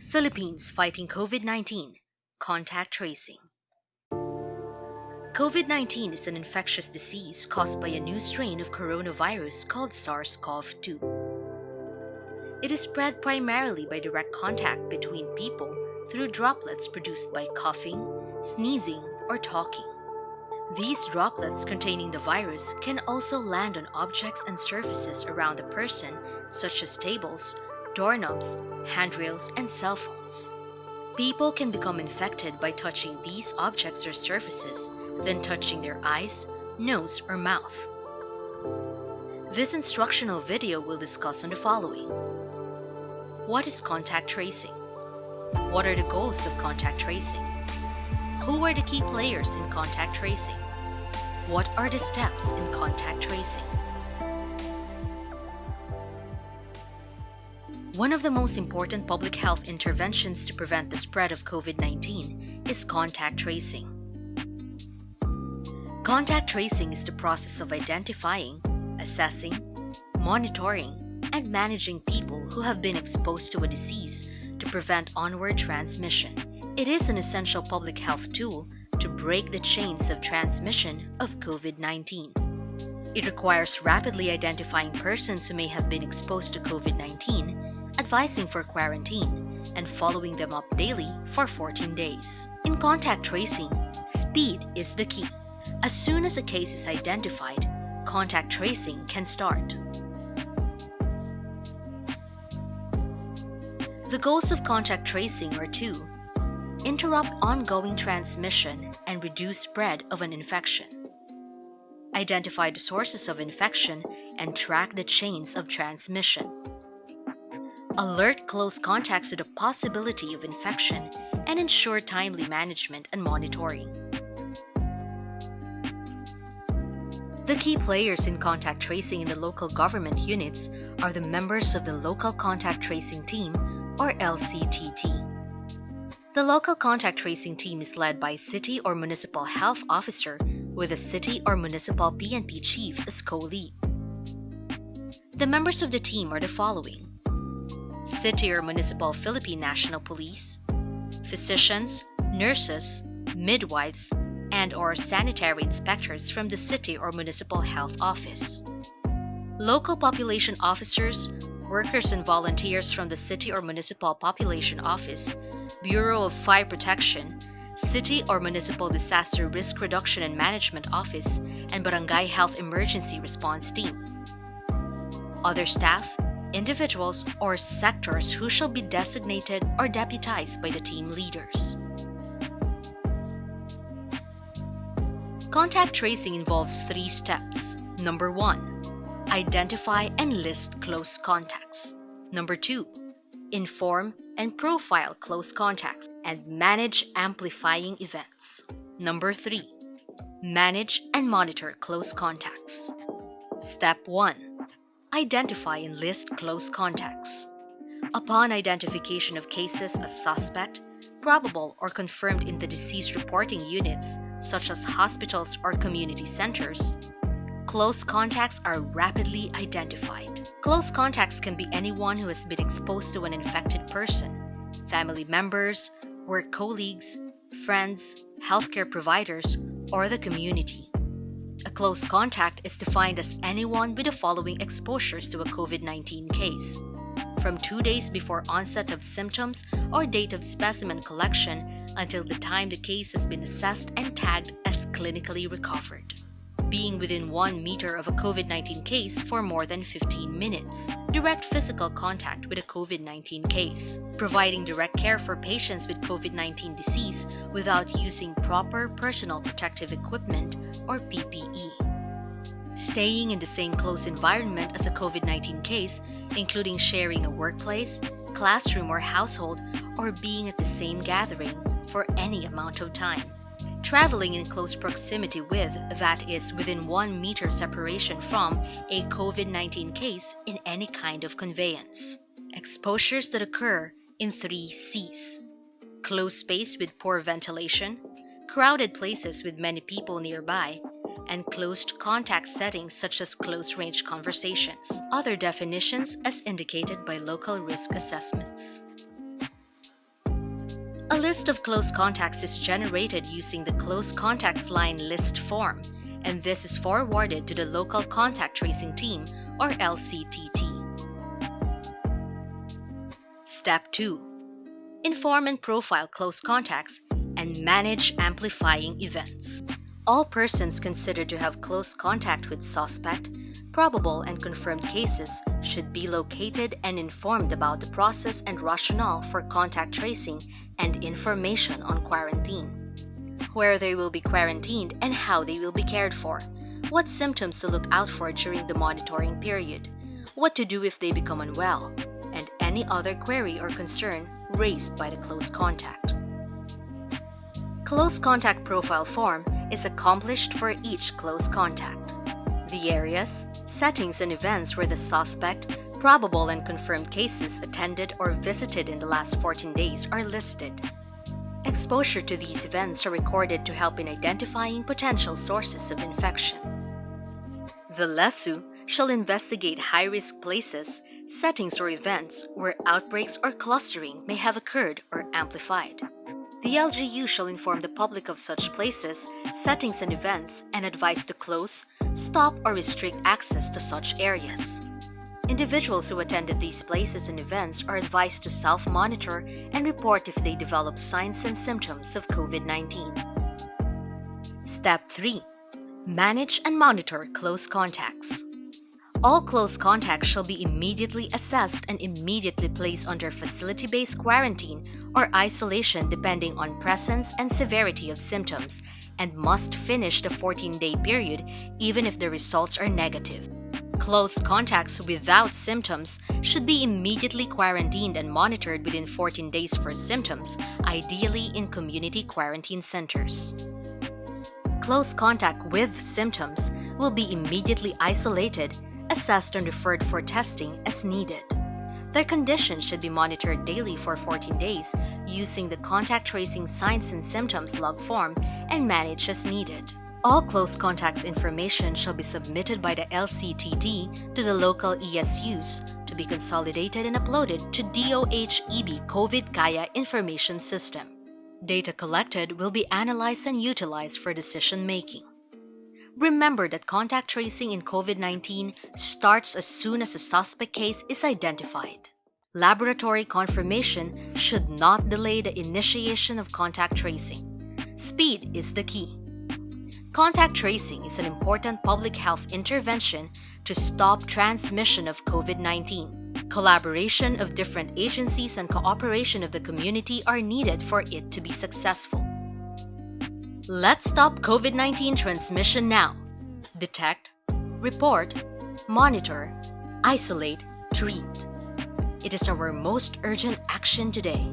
Philippines fighting COVID-19, contact tracing. COVID-19 is an infectious disease caused by a new strain of coronavirus called SARS-CoV-2. It is spread primarily by direct contact between people through droplets produced by coughing, sneezing, or talking. These droplets containing the virus can also land on objects and surfaces around the person, such as tables, doorknobs, handrails, and cell phones. People can become infected by touching these objects or surfaces, then touching their eyes, nose, or mouth. This instructional video will discuss on the following. What is contact tracing? What are the goals of contact tracing? Who are the key players in contact tracing? What are the steps in contact tracing? One of the most important public health interventions to prevent the spread of COVID-19 is contact tracing. Contact tracing is the process of identifying, assessing, monitoring, and managing people who have been exposed to a disease to prevent onward transmission. It is an essential public health tool to break the chains of transmission of COVID-19. It requires rapidly identifying persons who may have been exposed to COVID-19, advising for quarantine, and following them up daily for 14 days. In contact tracing, speed is the key. As soon as a case is identified, contact tracing can start. The goals of contact tracing are to interrupt ongoing transmission and reduce spread of an infection, identify the sources of infection and track the chains of transmission, alert close contacts to the possibility of infection and ensure timely management and monitoring. The key players in contact tracing in the local government units are the members of the Local Contact Tracing Team, or LCTT. The local contact tracing team is led by a city or municipal health officer with a city or municipal PNP chief as co-lead. The members of the team are the following: City or Municipal Philippine National Police, physicians, nurses, midwives, and/or sanitary inspectors from the City or Municipal Health Office, local population officers, workers and volunteers from the City or Municipal Population Office, Bureau of Fire Protection, City or Municipal Disaster Risk Reduction and Management Office, and Barangay Health Emergency Response Team. Other staff, individuals, or sectors who shall be designated or deputized by the team leaders. Contact tracing involves 3 steps. Number 1, identify and list close contacts. Number 2, inform and profile close contacts and manage amplifying events. Number 3, manage and monitor close contacts. Step 1, identify and list close contacts. Upon identification of cases as suspect, probable, or confirmed in the disease reporting units, such as hospitals or community centers, close contacts are rapidly identified. Close contacts can be anyone who has been exposed to an infected person, family members, work colleagues, friends, healthcare providers, or the community. A close contact is defined as anyone with the following exposures to a COVID-19 case: from 2 days before onset of symptoms or date of specimen collection until the time the case has been assessed and tagged as clinically recovered. Being within 1 meter of a COVID-19 case for more than 15 minutes. Direct physical contact with a COVID-19 case. Providing direct care for patients with COVID-19 disease without using proper personal protective equipment or PPE. Staying in the same close environment as a COVID-19 case, including sharing a workplace, classroom, or household, or being at the same gathering for any amount of time. Traveling in close proximity with, that is, within 1 meter separation from, a COVID-19 case in any kind of conveyance. Exposures that occur in 3 C's: closed space with poor ventilation, crowded places with many people nearby, and closed contact settings such as close-range conversations. Other definitions as indicated by local risk assessments. A list of close contacts is generated using the Close Contacts Line List form, and this is forwarded to the local contact tracing team, or LCTT. Step 2. Inform and profile close contacts and manage amplifying events. All persons considered to have close contact with suspect, probable, and confirmed cases should be located and informed about the process and rationale for contact tracing and information on quarantine, where they will be quarantined and how they will be cared for, what symptoms to look out for during the monitoring period, what to do if they become unwell, and any other query or concern raised by the close contact. Close contact profile form is accomplished for each close contact. The areas, settings, and events where the suspect, probable, and confirmed cases attended or visited in the last 14 days are listed. Exposure to these events are recorded to help in identifying potential sources of infection. The LESU shall investigate high-risk places, settings, or events where outbreaks or clustering may have occurred or amplified. The LGU shall inform the public of such places, settings, and events and advise to close, stop, or restrict access to such areas. Individuals who attended these places and events are advised to self-monitor and report if they develop signs and symptoms of COVID-19. Step 3. Manage and monitor close contacts. All close contacts shall be immediately assessed and immediately placed under facility-based quarantine or isolation depending on presence and severity of symptoms, and must finish the 14-day period even if the results are negative. Close contacts without symptoms should be immediately quarantined and monitored within 14 days for symptoms, ideally in community quarantine centers. Close contact with symptoms will be immediately isolated, assessed, and referred for testing as needed. Their condition should be monitored daily for 14 days using the contact tracing signs and symptoms log form and managed as needed. All close contacts information shall be submitted by the LCTT to the local ESUs to be consolidated and uploaded to DOH-EB COVID Kaya information system. Data collected will be analyzed and utilized for decision making. Remember that contact tracing in COVID-19 starts as soon as a suspect case is identified. Laboratory confirmation should not delay the initiation of contact tracing. Speed is the key. Contact tracing is an important public health intervention to stop transmission of COVID-19. Collaboration of different agencies and cooperation of the community are needed for it to be successful. Let's stop COVID-19 transmission now. Detect, report, monitor, isolate, treat. It is our most urgent action today.